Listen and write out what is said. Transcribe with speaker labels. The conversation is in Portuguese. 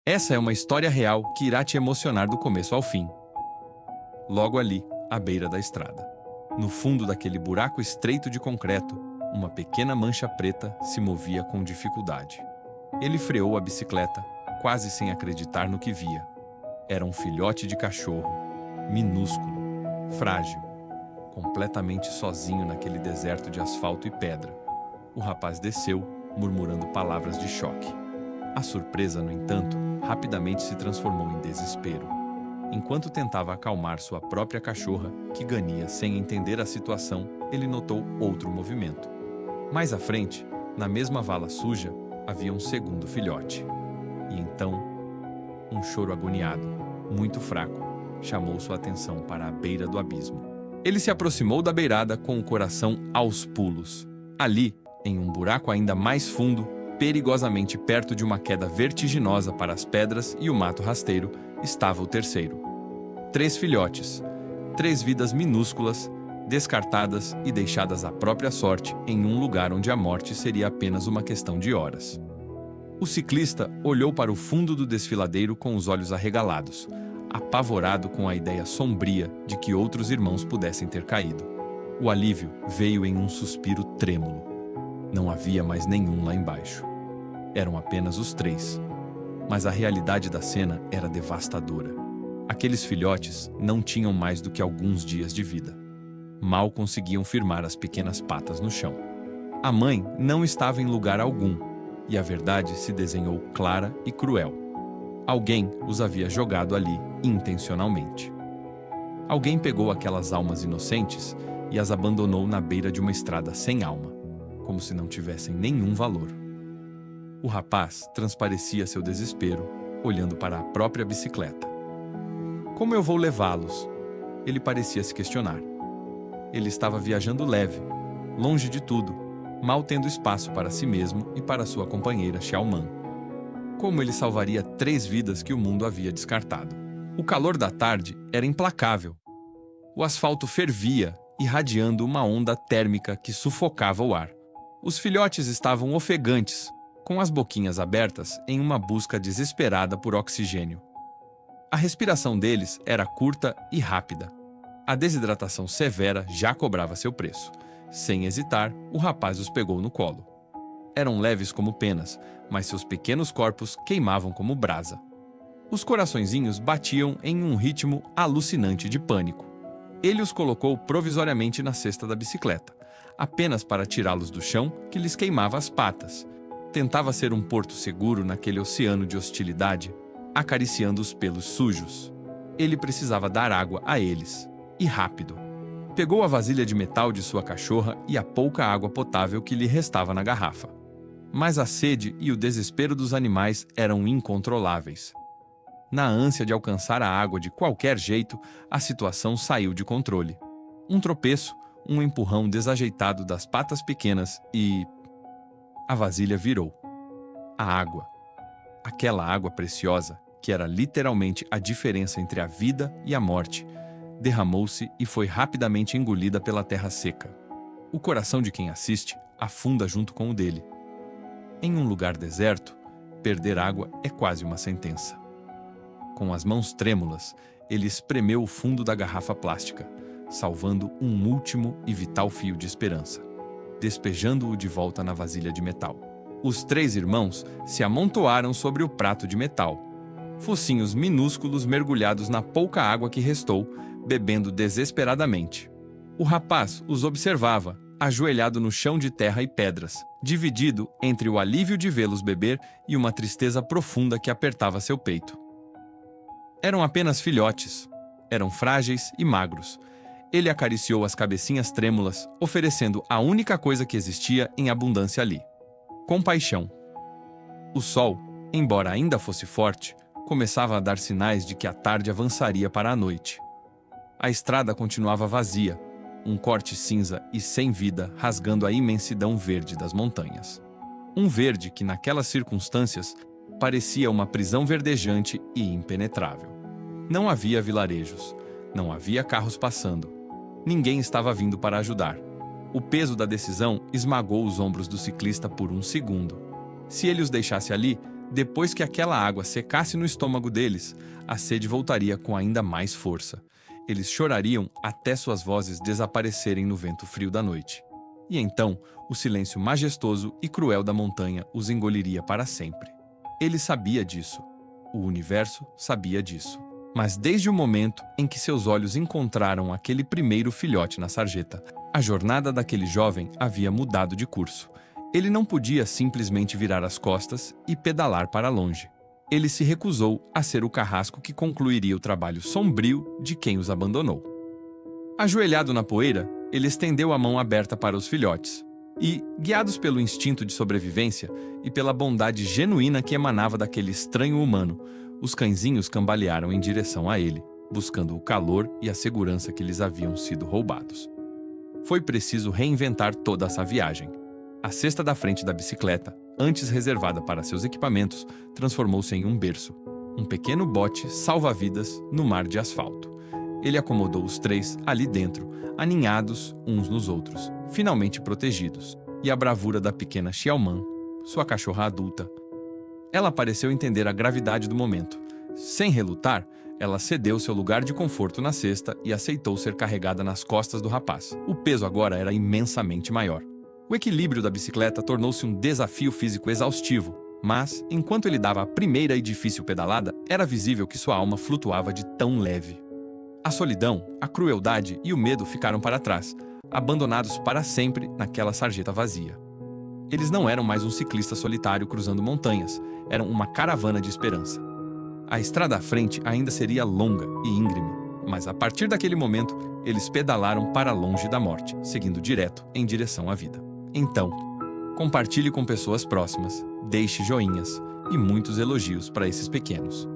Speaker 1: Essa é uma história real que irá te emocionar do começo ao fim. Logo ali, à beira da estrada, no fundo daquele buraco estreito de concreto, uma pequena mancha preta se movia com dificuldade. Ele freou a bicicleta, quase sem acreditar no que via. Era um filhote de cachorro, minúsculo, frágil, completamente sozinho naquele deserto de asfalto e pedra. O rapaz desceu, murmurando palavras de choque. A surpresa, no entanto, rapidamente se transformou em desespero. Enquanto tentava acalmar sua própria cachorra, que ganhia sem entender a situação, ele notou outro movimento. Mais à frente, na mesma vala suja, havia um segundo filhote. E então, um choro agoniado, muito fraco, chamou sua atenção para a beira do abismo. Ele se aproximou da beirada com o coração aos pulos. Ali, em um buraco ainda mais fundo, perigosamente perto de uma queda vertiginosa para as pedras e o mato rasteiro, estava o terceiro. 3 filhotes, 3 vidas minúsculas, descartadas e deixadas à própria sorte em um lugar onde a morte seria apenas uma questão de horas. O ciclista olhou para o fundo do desfiladeiro com os olhos arregalados, apavorado com a ideia sombria de que outros irmãos pudessem ter caído. O alívio veio em um suspiro trêmulo. Não havia mais nenhum lá embaixo. Eram apenas os 3. Mas a realidade da cena era devastadora. Aqueles filhotes não tinham mais do que alguns dias de vida. Mal conseguiam firmar as pequenas patas no chão. A mãe não estava em lugar algum, e a verdade se desenhou clara e cruel. Alguém os havia jogado ali intencionalmente. Alguém pegou aquelas almas inocentes e as abandonou na beira de uma estrada sem alma, como se não tivessem nenhum valor. O rapaz transparecia seu desespero, olhando para a própria bicicleta. Como eu vou levá-los? Ele parecia se questionar. Ele estava viajando leve, longe de tudo, mal tendo espaço para si mesmo e para sua companheira Xiaoman. Como ele salvaria 3 vidas que o mundo havia descartado? O calor da tarde era implacável. O asfalto fervia, irradiando uma onda térmica que sufocava o ar. Os filhotes estavam ofegantes, com as boquinhas abertas em uma busca desesperada por oxigênio. A respiração deles era curta e rápida. A desidratação severa já cobrava seu preço. Sem hesitar, o rapaz os pegou no colo. Eram leves como penas, mas seus pequenos corpos queimavam como brasa. Os coraçõezinhos batiam em um ritmo alucinante de pânico. Ele os colocou provisoriamente na cesta da bicicleta, apenas para tirá-los do chão que lhes queimava as patas. Tentava ser um porto seguro naquele oceano de hostilidade, acariciando os pelos sujos. Ele precisava dar água a eles, e rápido. Pegou a vasilha de metal de sua cachorra e a pouca água potável que lhe restava na garrafa. Mas a sede e o desespero dos animais eram incontroláveis. Na ânsia de alcançar a água de qualquer jeito, a situação saiu de controle. Um tropeço, um empurrão desajeitado das patas pequenas e... a vasilha virou. A água. Aquela água preciosa, que era literalmente a diferença entre a vida e a morte, derramou-se e foi rapidamente engolida pela terra seca. O coração de quem assiste afunda junto com o dele. Em um lugar deserto, perder água é quase uma sentença. Com as mãos trêmulas, ele espremeu o fundo da garrafa plástica, salvando um último e vital fio de esperança, despejando-o de volta na vasilha de metal. Os 3 irmãos se amontoaram sobre o prato de metal, focinhos minúsculos mergulhados na pouca água que restou, bebendo desesperadamente. O rapaz os observava, ajoelhado no chão de terra e pedras, dividido entre o alívio de vê-los beber e uma tristeza profunda que apertava seu peito. Eram apenas filhotes. Eram frágeis e magros. Ele acariciou as cabecinhas trêmulas, oferecendo a única coisa que existia em abundância ali: compaixão. O sol, embora ainda fosse forte, começava a dar sinais de que a tarde avançaria para a noite. A estrada continuava vazia, um corte cinza e sem vida rasgando a imensidão verde das montanhas. Um verde que, naquelas circunstâncias, parecia uma prisão verdejante e impenetrável. Não havia vilarejos, não havia carros passando. Ninguém estava vindo para ajudar. O peso da decisão esmagou os ombros do ciclista por um segundo. Se ele os deixasse ali, Depois que aquela água secasse no estômago deles, a sede voltaria com ainda mais força. Eles chorariam até suas vozes desaparecerem no vento frio da noite. E então, o silêncio majestoso e cruel da montanha os engoliria para sempre. Ele sabia disso. O universo sabia disso. Mas desde o momento em que seus olhos encontraram aquele primeiro filhote na sarjeta, a jornada daquele jovem havia mudado de curso. Ele não podia simplesmente virar as costas e pedalar para longe. Ele se recusou a ser o carrasco que concluiria o trabalho sombrio de quem os abandonou. Ajoelhado na poeira, ele estendeu a mão aberta para os filhotes. E, guiados pelo instinto de sobrevivência e pela bondade genuína que emanava daquele estranho humano, os cãezinhos cambalearam em direção a ele, buscando o calor e a segurança que lhes haviam sido roubados. Foi preciso reinventar toda essa viagem. A cesta da frente da bicicleta, antes reservada para seus equipamentos, transformou-se em um berço, um pequeno bote salva-vidas no mar de asfalto. Ele acomodou os três ali dentro, aninhados uns nos outros, finalmente protegidos. E a bravura da pequena Xiaoman, sua cachorra adulta. Ela pareceu entender a gravidade do momento. Sem relutar, ela cedeu seu lugar de conforto na cesta e aceitou ser carregada nas costas do rapaz. O peso agora era imensamente maior. O equilíbrio da bicicleta tornou-se um desafio físico exaustivo, mas, enquanto ele dava a primeira e difícil pedalada, era visível que sua alma flutuava de tão leve. A solidão, a crueldade e o medo ficaram para trás, abandonados para sempre naquela sarjeta vazia. Eles não eram mais um ciclista solitário cruzando montanhas, eram uma caravana de esperança. A estrada à frente ainda seria longa e íngreme, mas a partir daquele momento, eles pedalaram para longe da morte, seguindo direto em direção à vida. Então, compartilhe com pessoas próximas, deixe joinhas e muitos elogios para esses pequenos.